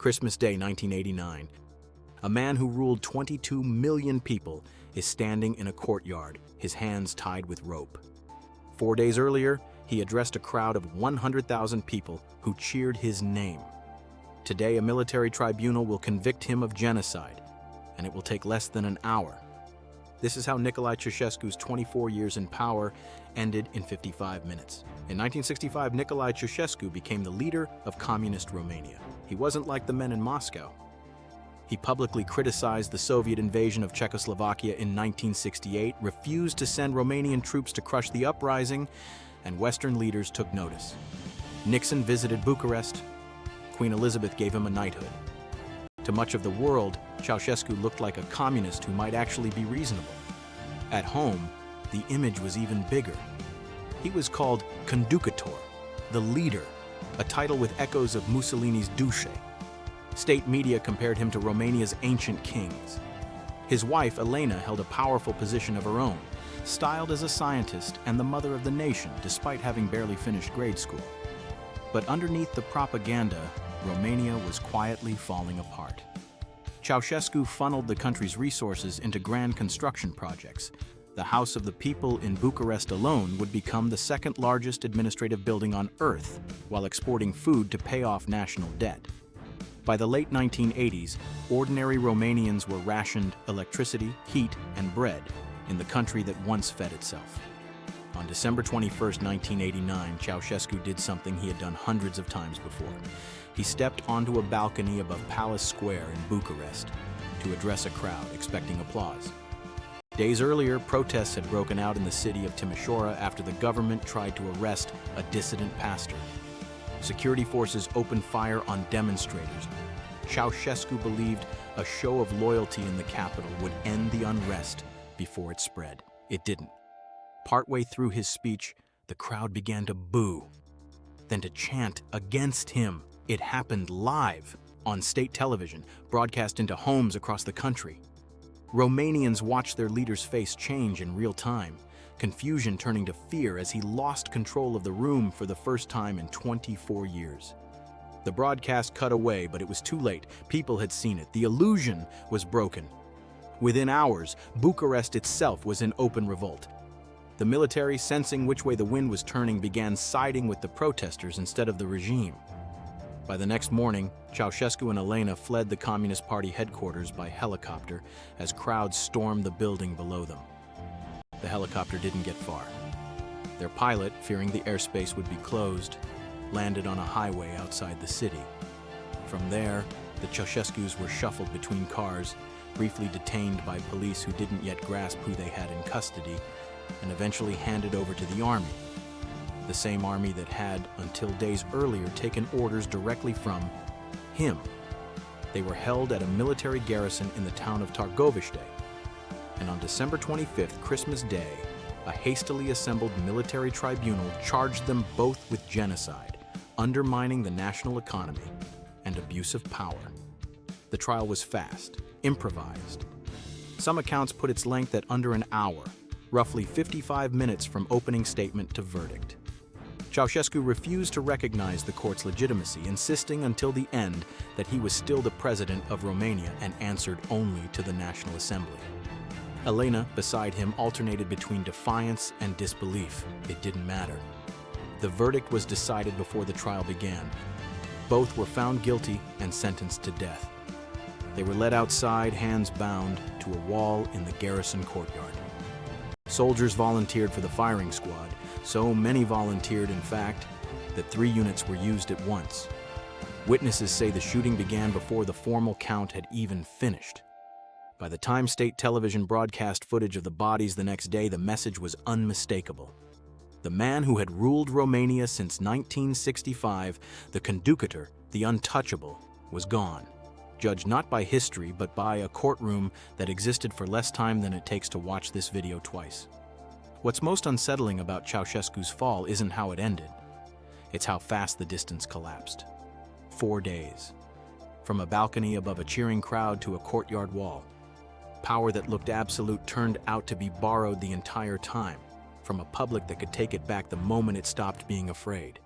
Christmas Day 1989. A man who ruled 22 million people is standing in a courtyard, his hands tied with rope. 4 days earlier, he addressed a crowd of 100,000 people who cheered his name. Today, a military tribunal will convict him of genocide, and it will take less than an hour. This is how Nicolae Ceaușescu's 24 years in power ended in 55 minutes. In 1965, Nicolae Ceaușescu became the leader of communist Romania. He wasn't like the men in Moscow. He publicly criticized the Soviet invasion of Czechoslovakia in 1968, refused to send Romanian troops to crush the uprising, and Western leaders took notice. Nixon visited Bucharest. Queen Elizabeth gave him a knighthood. To much of the world, Ceaușescu looked like a communist who might actually be reasonable. At home, the image was even bigger. He was called conducator, the leader, a title with echoes of Mussolini's Duce. State media compared him to Romania's ancient kings. His wife, Elena, held a powerful position of her own, styled as a scientist and the mother of the nation, despite having barely finished grade school. But underneath the propaganda, Romania was quietly falling apart. Ceaușescu funneled the country's resources into grand construction projects. The House of the People in Bucharest alone would become the second largest administrative building on earth, while exporting food to pay off national debt. By the late 1980s, ordinary Romanians were rationed electricity, heat, and bread in the country that once fed itself. On December 21, 1989, Ceaușescu did something he had done hundreds of times before. He stepped onto a balcony above Palace Square in Bucharest to address a crowd, expecting applause. Days earlier, protests had broken out in the city of Timișoara after the government tried to arrest a dissident pastor. Security forces opened fire on demonstrators. Ceaușescu believed a show of loyalty in the capital would end the unrest before it spread. It didn't. Partway through his speech, the crowd began to boo, then to chant against him. It happened live on state television, broadcast into homes across the country. Romanians watched their leader's face change in real time, confusion turning to fear as he lost control of the room for the first time in 24 years. The broadcast cut away, but it was too late. People had seen it. The illusion was broken. Within hours, Bucharest itself was in open revolt. The military, sensing which way the wind was turning, began siding with the protesters instead of the regime. By the next morning, Ceaușescu and Elena fled the Communist Party headquarters by helicopter as crowds stormed the building below them. The helicopter didn't get far. Their pilot, fearing the airspace would be closed, landed on a highway outside the city. From there, the Ceaușescus were shuffled between cars, briefly detained by police who didn't yet grasp who they had in custody, and eventually handed over to the army. The same army that had, until days earlier, taken orders directly from him. They were held at a military garrison in the town of Târgoviște. And on December 25th, Christmas Day, a hastily assembled military tribunal charged them both with genocide, undermining the national economy, and abuse of power. The trial was fast, improvised. Some accounts put its length at under an hour, roughly 55 minutes from opening statement to verdict. Ceaușescu refused to recognize the court's legitimacy, insisting until the end that he was still the president of Romania and answered only to the National Assembly. Elena, beside him, alternated between defiance and disbelief. It didn't matter. The verdict was decided before the trial began. Both were found guilty and sentenced to death. They were led outside, hands bound, to a wall in the garrison courtyard. Soldiers volunteered for the firing squad. So many volunteered, in fact, that 3 units were used at once. Witnesses say the shooting began before the formal count had even finished. By the time state television broadcast footage of the bodies the next day, the message was unmistakable. The man who had ruled Romania since 1965, the conducator, the untouchable, was gone. Judged not by history, but by a courtroom that existed for less time than it takes to watch this video twice. What's most unsettling about Ceaușescu's fall isn't how it ended. It's how fast the distance collapsed. 4 days. From a balcony above a cheering crowd to a courtyard wall. Power that looked absolute turned out to be borrowed the entire time, from a public that could take it back the moment it stopped being afraid.